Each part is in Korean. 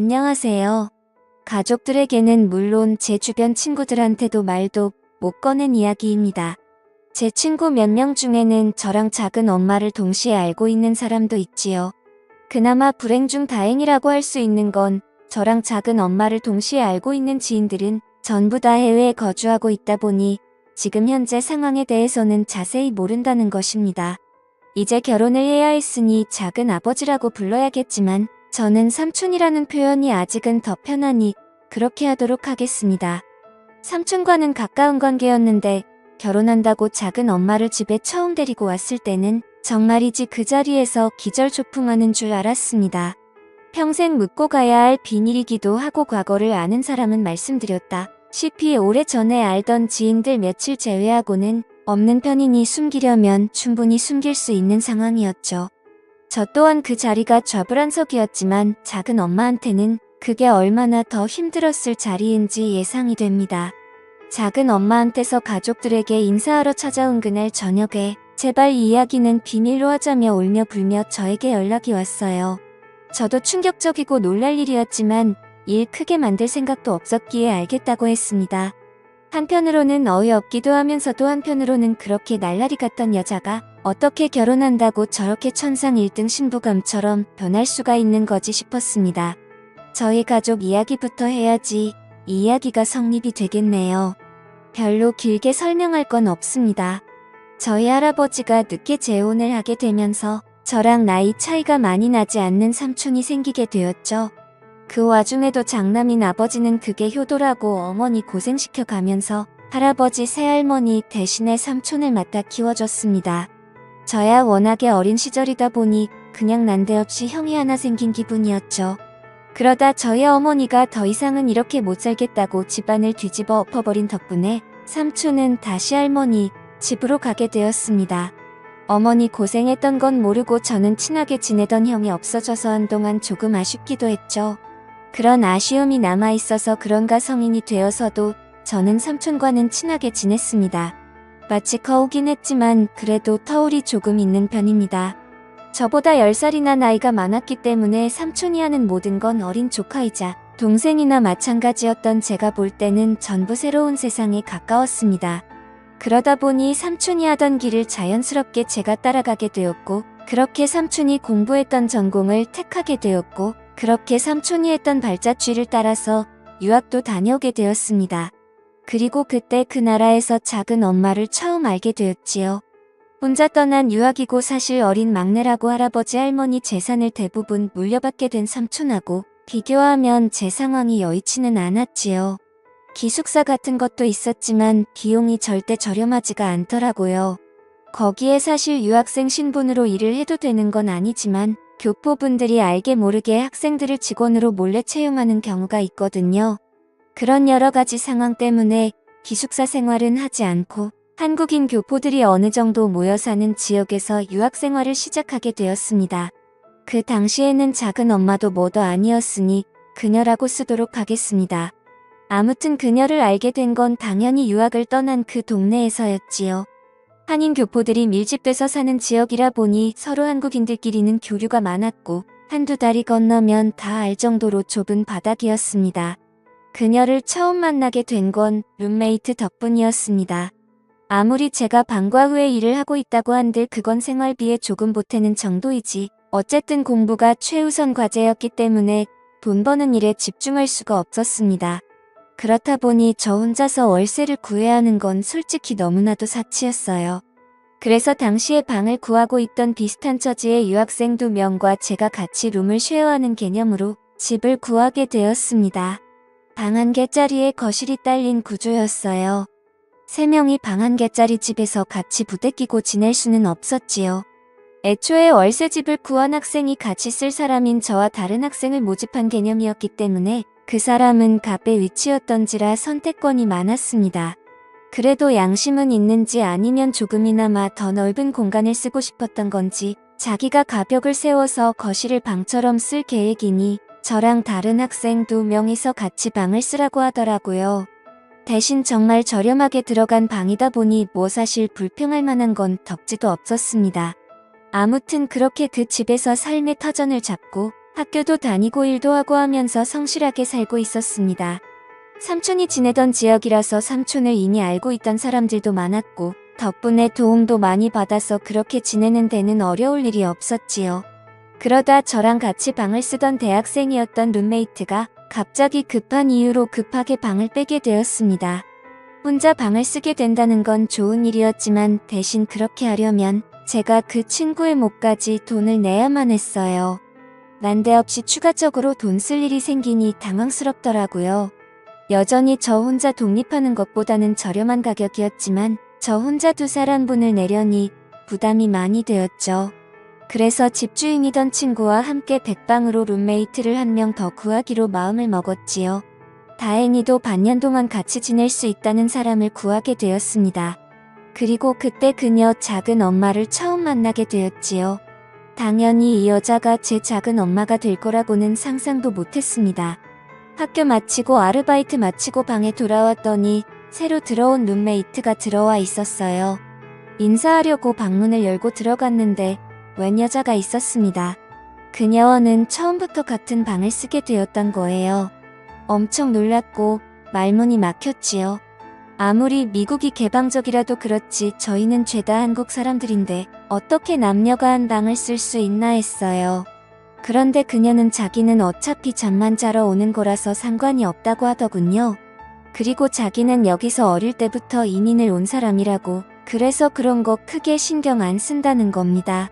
안녕하세요. 가족들에게는 물론 제 주변 친구들한테도 말도 못 꺼낸 이야기입니다. 제 친구 몇 명 중에는 저랑 작은 엄마를 동시에 알고 있는 사람도 있지요. 그나마 불행 중 다행이라고 할 수 있는 건 저랑 작은 엄마를 동시에 알고 있는 지인들은 전부 다 해외에 거주하고 있다 보니 지금 현재 상황에 대해서는 자세히 모른다는 것입니다. 이제 결혼을 해야 했으니 작은 아버지라고 불러야겠지만 저는 삼촌이라는 표현이 아직은 더 편하니 그렇게 하도록 하겠습니다. 삼촌과는 가까운 관계였는데 결혼한다고 작은 엄마를 집에 처음 데리고 왔을 때는 정말이지 그 자리에서 기절초풍하는 줄 알았습니다. 평생 묻고 가야 할 비밀이기도 하고 과거를 아는 사람은 말씀드렸다시피 오래전에 알던 지인들 며칠 제외하고는 없는 편이니 숨기려면 충분히 숨길 수 있는 상황이었죠. 저 또한 그 자리가 좌불안석이었지만 작은 엄마한테는 그게 얼마나 더 힘들었을 자리인지 예상이 됩니다. 작은 엄마한테서 가족들에게 인사하러 찾아온 그날 저녁에 제발 이 이야기는 비밀로 하자며 울며 불며 저에게 연락이 왔어요. 저도 충격적이고 놀랄 일이었지만 일 크게 만들 생각도 없었기에 알겠다고 했습니다. 한편으로는 어이없기도 하면서도 한편으로는 그렇게 날라리 같던 여자가 어떻게 결혼한다고 저렇게 천상 1등 신부감처럼 변할 수가 있는 거지 싶었습니다. 저희 가족 이야기부터 해야지 이 이야기가 성립이 되겠네요. 별로 길게 설명할 건 없습니다. 저희 할아버지가 늦게 재혼을 하게 되면서 저랑 나이 차이가 많이 나지 않는 삼촌이 생기게 되었죠. 그 와중에도 장남인 아버지는 그게 효도라고 어머니 고생시켜 가면서 할아버지 새할머니 대신에 삼촌을 맡아 키워줬습니다. 저야 워낙에 어린 시절이다 보니 그냥 난데없이 형이 하나 생긴 기분이었죠. 그러다 저희 어머니가 더 이상은 이렇게 못 살겠다고 집안을 뒤집어 엎어버린 덕분에 삼촌은 다시 할머니 집으로 가게 되었습니다. 어머니 고생했던 건 모르고 저는 친하게 지내던 형이 없어져서 한동안 조금 아쉽기도 했죠. 그런 아쉬움이 남아있어서 그런가 성인이 되어서도 저는 삼촌과는 친하게 지냈습니다. 마치 거우긴 했지만 그래도 터울이 조금 있는 편입니다. 저보다 10살이나 나이가 많았기 때문에 삼촌이 하는 모든 건 어린 조카이자 동생이나 마찬가지였던 제가 볼 때는 전부 새로운 세상에 가까웠습니다. 그러다 보니 삼촌이 하던 길을 자연스럽게 제가 따라가게 되었고 그렇게 삼촌이 공부했던 전공을 택하게 되었고 그렇게 삼촌이 했던 발자취를 따라서 유학도 다녀오게 되었습니다. 그리고 그때 그 나라에서 작은 엄마를 처음 알게 되었지요. 혼자 떠난 유학이고 사실 어린 막내라고 할아버지 할머니 재산을 대부분 물려받게 된 삼촌하고 비교하면 제 상황이 여의치는 않았지요. 기숙사 같은 것도 있었지만 비용이 절대 저렴하지가 않더라고요. 거기에 사실 유학생 신분으로 일을 해도 되는 건 아니지만 교포분들이 알게 모르게 학생들을 직원으로 몰래 채용하는 경우가 있거든요. 그런 여러 가지 상황 때문에 기숙사 생활은 하지 않고 한국인 교포들이 어느 정도 모여 사는 지역에서 유학 생활을 시작하게 되었습니다. 그 당시에는 작은 엄마도 뭐도 아니었으니 그녀라고 쓰도록 하겠습니다. 아무튼 그녀를 알게 된 건 당연히 유학을 떠난 그 동네에서였지요. 한인 교포들이 밀집돼서 사는 지역이라 보니 서로 한국인들끼리는 교류가 많았고 한두 달이 건너면 다 알 정도로 좁은 바닥이었습니다. 그녀를 처음 만나게 된 건 룸메이트 덕분이었습니다. 아무리 제가 방과 후에 일을 하고 있다고 한들 그건 생활비에 조금 보태는 정도이지 어쨌든 공부가 최우선 과제였기 때문에 돈 버는 일에 집중할 수가 없었습니다. 그렇다 보니 저 혼자서 월세를 구해야 하는 건 솔직히 너무나도 사치였어요. 그래서 당시에 방을 구하고 있던 비슷한 처지의 유학생 2명과 제가 같이 룸을 쉐어하는 개념으로 집을 구하게 되었습니다. 방 1개짜리에 거실이 딸린 구조였어요. 3명이 방 1개짜리 집에서 같이 부대끼고 지낼 수는 없었지요. 애초에 월세집을 구한 학생이 같이 쓸 사람인 저와 다른 학생을 모집한 개념이었기 때문에 그 사람은 갑의 위치였던지라 선택권이 많았습니다. 그래도 양심은 있는지 아니면 조금이나마 더 넓은 공간을 쓰고 싶었던 건지 자기가 가벽을 세워서 거실을 방처럼 쓸 계획이니 저랑 다른 학생 2명이서 같이 방을 쓰라고 하더라고요. 대신 정말 저렴하게 들어간 방이다 보니 뭐 사실 불평할 만한 건 덕지도 없었습니다. 아무튼 그렇게 그 집에서 삶의 터전을 잡고 학교도 다니고 일도 하고 하면서 성실하게 살고 있었습니다. 삼촌이 지내던 지역이라서 삼촌을 이미 알고 있던 사람들도 많았고 덕분에 도움도 많이 받아서 그렇게 지내는 데는 어려울 일이 없었지요. 그러다 저랑 같이 방을 쓰던 대학생이었던 룸메이트가 갑자기 급한 이유로 급하게 방을 빼게 되었습니다. 혼자 방을 쓰게 된다는 건 좋은 일이었지만 대신 그렇게 하려면 제가 그 친구의 몫까지 돈을 내야만 했어요. 난데없이 추가적으로 돈 쓸 일이 생기니 당황스럽더라고요. 여전히 저 혼자 독립하는 것보다는 저렴한 가격이었지만 저 혼자 2사람분을 내려니 부담이 많이 되었죠. 그래서 집주인이던 친구와 함께 백방으로 룸메이트를 1명 더 구하기로 마음을 먹었지요. 다행히도 반년 동안 같이 지낼 수 있다는 사람을 구하게 되었습니다. 그리고 그때 그녀 작은 엄마를 처음 만나게 되었지요. 당연히 이 여자가 제 작은 엄마가 될 거라고는 상상도 못했습니다. 학교 마치고 아르바이트 마치고 방에 돌아왔더니 새로 들어온 룸메이트가 들어와 있었어요. 인사하려고 방문을 열고 들어갔는데 웬 여자가 있었습니다. 그녀와는 처음부터 같은 방을 쓰게 되었던 거예요. 엄청 놀랐고 말문이 막혔지요. 아무리 미국이 개방적이라도 그렇지 저희는 죄다 한국 사람들인데 어떻게 남녀가 한 방을 쓸 수 있나 했어요. 그런데 그녀는 자기는 어차피 잠만 자러 오는 거라서 상관이 없다고 하더군요. 그리고 자기는 여기서 어릴 때부터 이민을 온 사람이라고 그래서 그런 거 크게 신경 안 쓴다는 겁니다.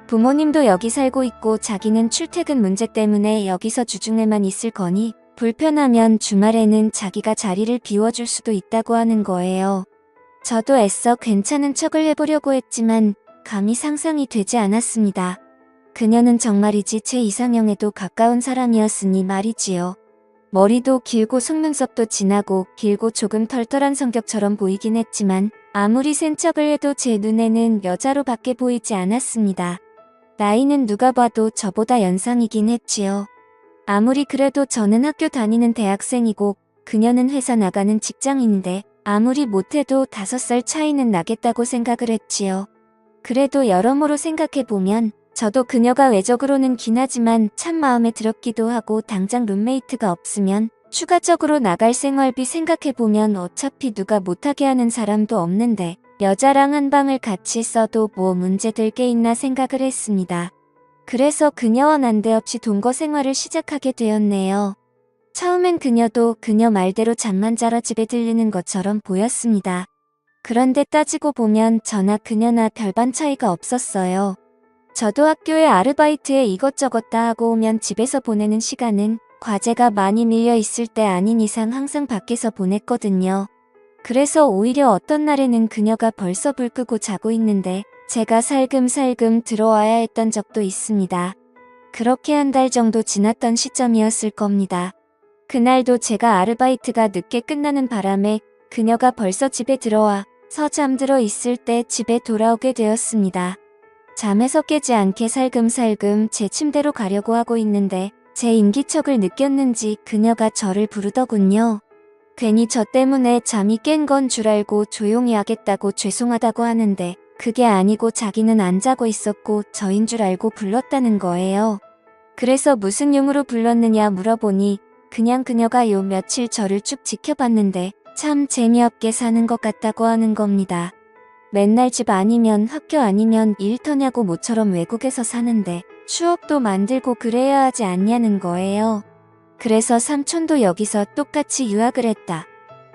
부모님도 여기 살고 있고 자기는 출퇴근 문제 때문에 여기서 주중에만 있을 거니 불편하면 주말에는 자기가 자리를 비워줄 수도 있다고 하는 거예요. 저도 애써 괜찮은 척을 해보려고 했지만 감히 상상이 되지 않았습니다. 그녀는 정말이지 제 이상형에도 가까운 사람이었으니 말이지요. 머리도 길고 속눈썹도 진하고 길고 조금 털털한 성격처럼 보이긴 했지만 아무리 센 척을 해도 제 눈에는 여자로 밖에 보이지 않았습니다. 나이는 누가 봐도 저보다 연상이긴 했지요. 아무리 그래도 저는 학교 다니는 대학생이고 그녀는 회사 나가는 직장인인데 아무리 못해도 5살 차이는 나겠다고 생각을 했지요. 그래도 여러모로 생각해보면 저도 그녀가 외적으로는 기나지만 참 마음에 들었기도 하고 당장 룸메이트가 없으면 추가적으로 나갈 생활비 생각해보면 어차피 누가 못하게 하는 사람도 없는데 여자랑 한 방을 같이 써도 뭐 문제될 게 있나 생각을 했습니다. 그래서 그녀와 난데없이 동거 생활을 시작하게 되었네요. 처음엔 그녀도 그녀 말대로 잠만 자러 집에 들르는 것처럼 보였습니다. 그런데 따지고 보면 저나 그녀나 별반 차이가 없었어요. 저도 학교에 아르바이트에 이것저것 다 하고 오면 집에서 보내는 시간은 과제가 많이 밀려 있을 때 아닌 이상 항상 밖에서 보냈거든요. 그래서 오히려 어떤 날에는 그녀가 벌써 불 끄고 자고 있는데 제가 살금살금 들어와야 했던 적도 있습니다. 그렇게 1달 정도 지났던 시점이었을 겁니다. 그날도 제가 아르바이트가 늦게 끝나는 바람에 그녀가 벌써 집에 들어와서 잠들어 있을 때 집에 돌아오게 되었습니다. 잠에서 깨지 않게 살금살금 제 침대로 가려고 하고 있는데 제 인기척을 느꼈는지 그녀가 저를 부르더군요. 괜히 저 때문에 잠이 깬 건 줄 알고 조용히 하겠다고 죄송하다고 하는데 그게 아니고 자기는 안 자고 있었고 저인 줄 알고 불렀다는 거예요. 그래서 무슨 용으로 불렀느냐 물어보니 그냥 그녀가 요 며칠 저를 쭉 지켜봤는데 참 재미없게 사는 것 같다고 하는 겁니다. 맨날 집 아니면 학교 아니면 일터냐고 모처럼 외국에서 사는데 추억도 만들고 그래야 하지 않냐는 거예요. 그래서 삼촌도 여기서 똑같이 유학을 했다.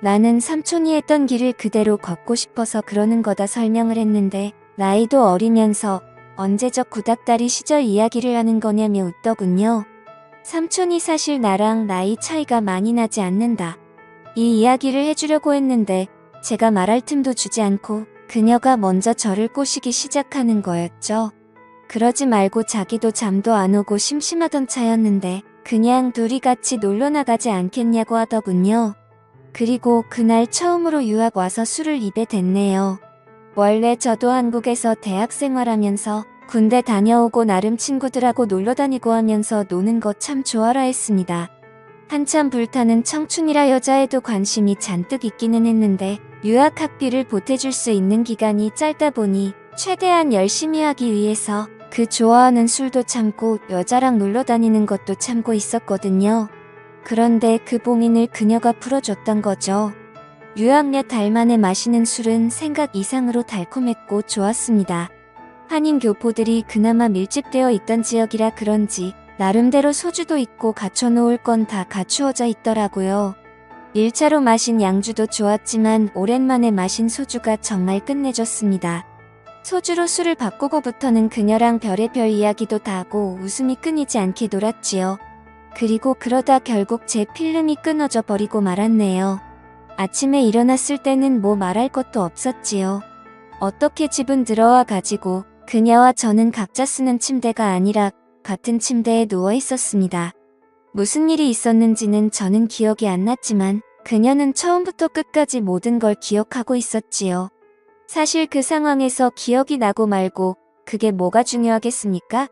나는 삼촌이 했던 길을 그대로 걷고 싶어서 그러는 거다 설명을 했는데 나이도 어리면서 언제적 구닥다리 시절 이야기를 하는 거냐며 웃더군요. 삼촌이 사실 나랑 나이 차이가 많이 나지 않는다. 이 이야기를 해주려고 했는데 제가 말할 틈도 주지 않고 그녀가 먼저 저를 꼬시기 시작하는 거였죠. 그러지 말고 자기도 잠도 안 오고 심심하던 차였는데 그냥 둘이 같이 놀러 나가지 않겠냐고 하더군요. 그리고 그날 처음으로 유학 와서 술을 입에 댔네요. 원래 저도 한국에서 대학 생활하면서 군대 다녀오고 나름 친구들하고 놀러 다니고 하면서 노는 거 참 좋아라 했습니다. 한참 불타는 청춘이라 여자에도 관심이 잔뜩 있기는 했는데 유학 학비를 보태줄 수 있는 기간이 짧다 보니 최대한 열심히 하기 위해서 그 좋아하는 술도 참고 여자랑 놀러 다니는 것도 참고 있었거든요. 그런데 그 봉인을 그녀가 풀어줬던 거죠. 유학몇 달 만에 마시는 술은 생각 이상으로 달콤했고 좋았습니다. 한인 교포들이 그나마 밀집되어 있던 지역이라 그런지 나름대로 소주도 있고 갖춰놓을 건 다 갖추어져 있더라고요. 1차로 마신 양주도 좋았지만 오랜만에 마신 소주가 정말 끝내줬습니다. 소주로 술을 바꾸고부터는 그녀랑 별의별 이야기도 다 하고 웃음이 끊이지 않게 놀았지요. 그리고 그러다 결국 제 필름이 끊어져 버리고 말았네요. 아침에 일어났을 때는 뭐 말할 것도 없었지요. 어떻게 집은 들어와 가지고 그녀와 저는 각자 쓰는 침대가 아니라 같은 침대에 누워 있었습니다. 무슨 일이 있었는지는 저는 기억이 안 났지만 그녀는 처음부터 끝까지 모든 걸 기억하고 있었지요. 사실 그 상황에서 기억이 나고 말고 그게 뭐가 중요하겠습니까?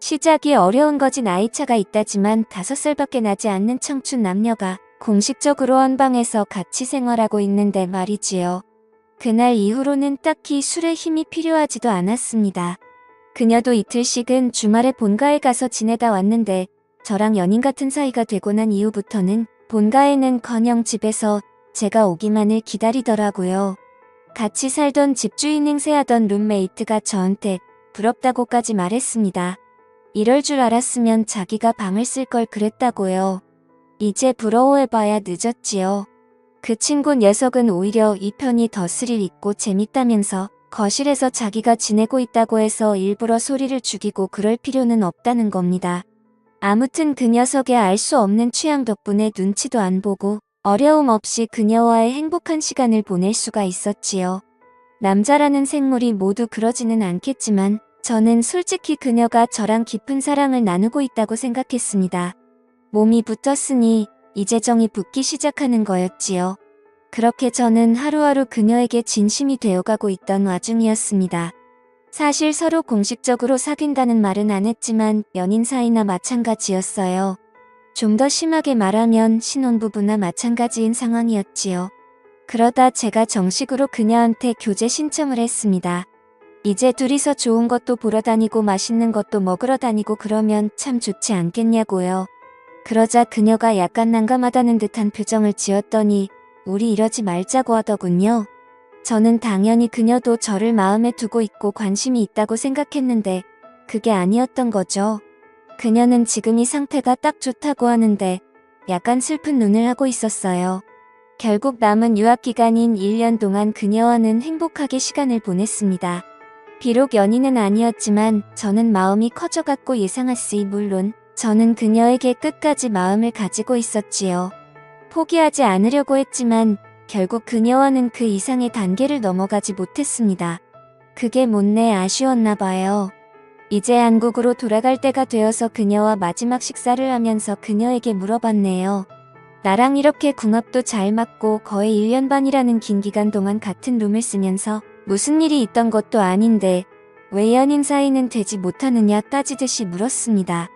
시작이 어려운 거지. 나이차가 있다지만 5살밖에 나지 않는 청춘 남녀가 공식적으로 한 방에서 같이 생활하고 있는데 말이지요. 그날 이후로는 딱히 술에 힘이 필요하지도 않았습니다. 그녀도 이틀씩은 주말에 본가에 가서 지내다 왔는데 저랑 연인 같은 사이가 되고 난 이후부터는 본가에는커녕 집에서 제가 오기만을 기다리더라고요. 같이 살던 집주인 행세하던 룸메이트가 저한테 부럽다고까지 말했습니다. 이럴 줄 알았으면 자기가 방을 쓸 걸 그랬다고요. 이제 부러워해봐야 늦었지요. 그 친구 녀석은 오히려 이 편이 더 스릴 있고 재밌다면서 거실에서 자기가 지내고 있다고 해서 일부러 소리를 죽이고 그럴 필요는 없다는 겁니다. 아무튼 그 녀석의 알 수 없는 취향 덕분에 눈치도 안 보고 어려움 없이 그녀와의 행복한 시간을 보낼 수가 있었지요. 남자라는 생물이 모두 그러지는 않겠지만 저는 솔직히 그녀가 저랑 깊은 사랑을 나누고 있다고 생각했습니다. 몸이 붙었으니 이제 정이 붙기 시작하는 거였지요. 그렇게 저는 하루하루 그녀에게 진심이 되어가고 있던 와중이었습니다. 사실 서로 공식적으로 사귄다는 말은 안 했지만 연인 사이나 마찬가지였어요. 좀 더 심하게 말하면 신혼부부나 마찬가지인 상황이었지요. 그러다 제가 정식으로 그녀한테 교제 신청을 했습니다. 이제 둘이서 좋은 것도 보러 다니고 맛있는 것도 먹으러 다니고 그러면 참 좋지 않겠냐고요. 그러자 그녀가 약간 난감하다는 듯한 표정을 지었더니 우리 이러지 말자고 하더군요. 저는 당연히 그녀도 저를 마음에 두고 있고 관심이 있다고 생각했는데 그게 아니었던 거죠. 그녀는 지금 이 상태가 딱 좋다고 하는데 약간 슬픈 눈을 하고 있었어요. 결국 남은 유학기간인 1년 동안 그녀와는 행복하게 시간을 보냈습니다. 비록 연인은 아니었지만 저는 마음이 커져갔고 예상할수이 물론 저는 그녀에게 끝까지 마음을 가지고 있었지요. 포기하지 않으려고 했지만 결국 그녀와는 그 이상의 단계를 넘어가지 못했습니다. 그게 못내 아쉬웠나 봐요. 이제 한국으로 돌아갈 때가 되어서 그녀와 마지막 식사를 하면서 그녀에게 물어봤네요. 나랑 이렇게 궁합도 잘 맞고 거의 1년 반이라는 긴 기간 동안 같은 룸을 쓰면서 무슨 일이 있던 것도 아닌데 왜 연인 사이는 되지 못하느냐 따지듯이 물었습니다.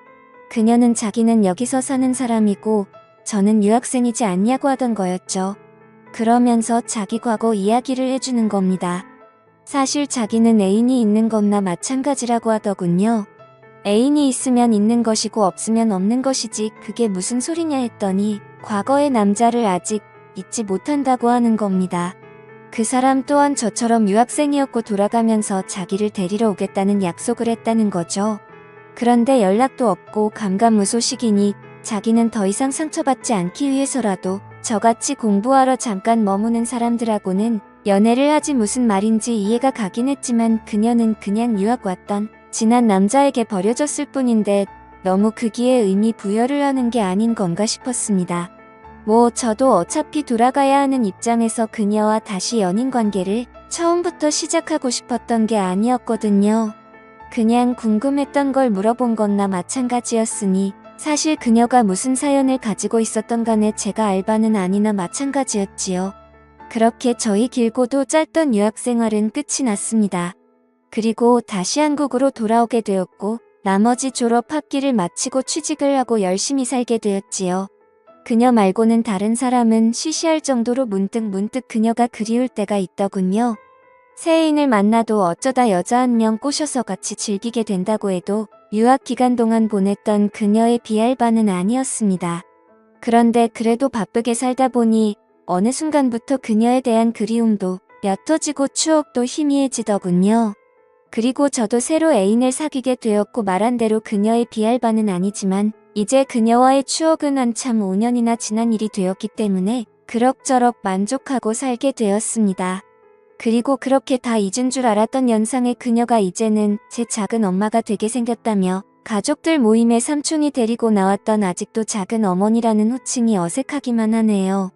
그녀는 자기는 여기서 사는 사람이고 저는 유학생이지 않냐고 하던 거였죠. 그러면서 자기 과거 이야기를 해주는 겁니다. 사실 자기는 애인이 있는 것나 마찬가지라고 하더군요. 애인이 있으면 있는 것이고 없으면 없는 것이지 그게 무슨 소리냐 했더니 과거의 남자를 아직 잊지 못한다고 하는 겁니다. 그 사람 또한 저처럼 유학생이었고 돌아가면서 자기를 데리러 오겠다는 약속을 했다는 거죠. 그런데 연락도 없고 감감무소식이니 자기는 더 이상 상처받지 않기 위해서라도 저같이 공부하러 잠깐 머무는 사람들하고는 연애를 하지 무슨 말인지 이해가 가긴 했지만 그녀는 그냥 유학 왔던 지난 남자에게 버려졌을 뿐인데 너무 크기에 의미 부여를 하는 게 아닌 건가 싶었습니다. 뭐 저도 어차피 돌아가야 하는 입장에서 그녀와 다시 연인 관계를 처음부터 시작하고 싶었던 게 아니었거든요. 그냥 궁금했던 걸 물어본 것나 마찬가지였으니 사실 그녀가 무슨 사연을 가지고 있었던 간에 제가 알 바는 아니나 마찬가지였지요. 그렇게 저희 길고도 짧던 유학생활은 끝이 났습니다. 그리고 다시 한국으로 돌아오게 되었고 나머지 졸업 학기를 마치고 취직을 하고 열심히 살게 되었지요. 그녀 말고는 다른 사람은 시시할 정도로 문득 그녀가 그리울 때가 있더군요. 새 애인을 만나도 어쩌다 여자 한 명 꼬셔서 같이 즐기게 된다고 해도 유학 기간 동안 보냈던 그녀의 비할 바는 아니었습니다. 그런데 그래도 바쁘게 살다 보니 어느 순간부터 그녀에 대한 그리움도 옅어지고 추억도 희미해지더군요. 그리고 저도 새로 애인을 사귀게 되었고 말한 대로 그녀의 비할 바는 아니지만 이제 그녀와의 추억은 한참 5년이나 지난 일이 되었기 때문에 그럭저럭 만족하고 살게 되었습니다. 그리고 그렇게 다 잊은 줄 알았던 연상의 그녀가 이제는 제 작은 엄마가 되게 생겼다며 가족들 모임에 삼촌이 데리고 나왔던 아직도 작은 어머니라는 호칭이 어색하기만 하네요.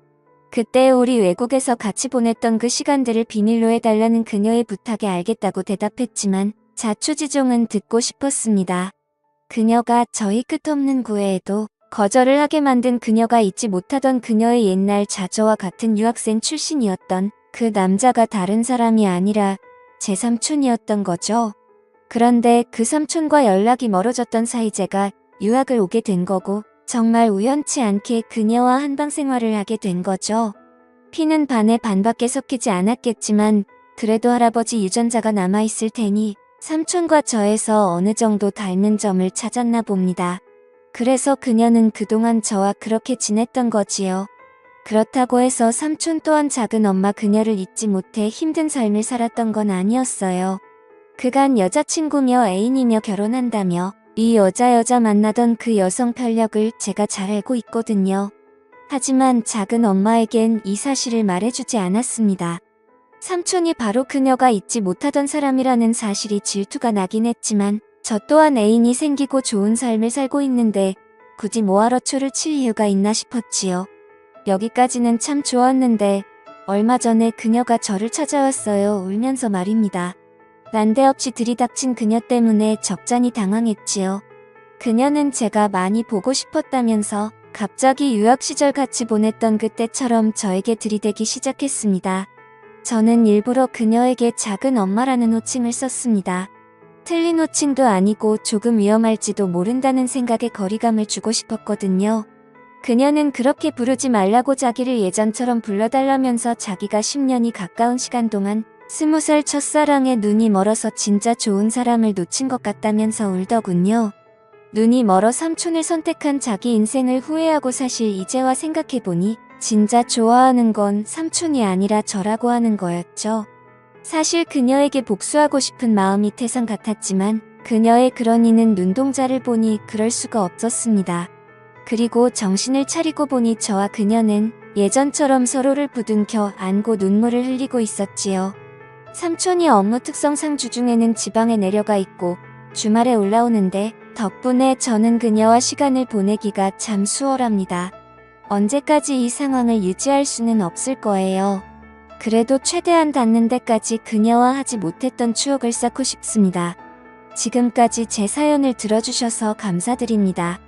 그때 우리 외국에서 같이 보냈던 그 시간들을 비밀로 해달라는 그녀의 부탁에 알겠다고 대답했지만 자초지종은 듣고 싶었습니다. 그녀가 저희 끝없는 구애에도 거절을 하게 만든 그녀가 잊지 못하던 그녀의 옛날 자저와 같은 유학생 출신이었던 그 남자가 다른 사람이 아니라 제 삼촌이었던 거죠. 그런데 그 삼촌과 연락이 멀어졌던 사이 제가 유학을 오게 된 거고 정말 우연치 않게 그녀와 한방 생활을 하게 된 거죠. 피는 반에 반밖에 섞이지 않았겠지만 그래도 할아버지 유전자가 남아있을 테니 삼촌과 저에서 어느 정도 닮은 점을 찾았나 봅니다. 그래서 그녀는 그동안 저와 그렇게 지냈던 거지요. 그렇다고 해서 삼촌 또한 작은 엄마 그녀를 잊지 못해 힘든 삶을 살았던 건 아니었어요. 그간 여자친구며 애인이며 결혼한다며 이 여자 만나던 그 여성 편력을 제가 잘 알고 있거든요. 하지만 작은 엄마에겐 이 사실을 말해주지 않았습니다. 삼촌이 바로 그녀가 잊지 못하던 사람이라는 사실이 질투가 나긴 했지만 저 또한 애인이 생기고 좋은 삶을 살고 있는데 굳이 뭐하러 초를 칠 이유가 있나 싶었지요. 여기까지는 참 좋았는데 얼마 전에 그녀가 저를 찾아왔어요. 울면서 말입니다. 난데없이 들이닥친 그녀 때문에 적잖이 당황했지요. 그녀는 제가 많이 보고 싶었다면서 갑자기 유학 시절 같이 보냈던 그때처럼 저에게 들이대기 시작했습니다. 저는 일부러 그녀에게 작은 엄마라는 호칭을 썼습니다. 틀린 호칭도 아니고 조금 위험할지도 모른다는 생각에 거리감을 주고 싶었거든요. 그녀는 그렇게 부르지 말라고 자기를 예전처럼 불러달라면서 자기가 10년이 가까운 시간 동안 20살 첫사랑에 눈이 멀어서 진짜 좋은 사람을 놓친 것 같다면서 울더군요. 눈이 멀어 삼촌을 선택한 자기 인생을 후회하고 사실 이제와 생각해보니 진짜 좋아하는 건 삼촌이 아니라 저라고 하는 거였죠. 사실 그녀에게 복수하고 싶은 마음이 태산 같았지만 그녀의 그런 이는 눈동자를 보니 그럴 수가 없었습니다. 그리고 정신을 차리고 보니 저와 그녀는 예전처럼 서로를 부둥켜 안고 눈물을 흘리고 있었지요. 삼촌이 업무 특성상 주중에는 지방에 내려가 있고 주말에 올라오는데 덕분에 저는 그녀와 시간을 보내기가 참 수월합니다. 언제까지 이 상황을 유지할 수는 없을 거예요. 그래도 최대한 닿는 데까지 그녀와 하지 못했던 추억을 쌓고 싶습니다. 지금까지 제 사연을 들어주셔서 감사드립니다.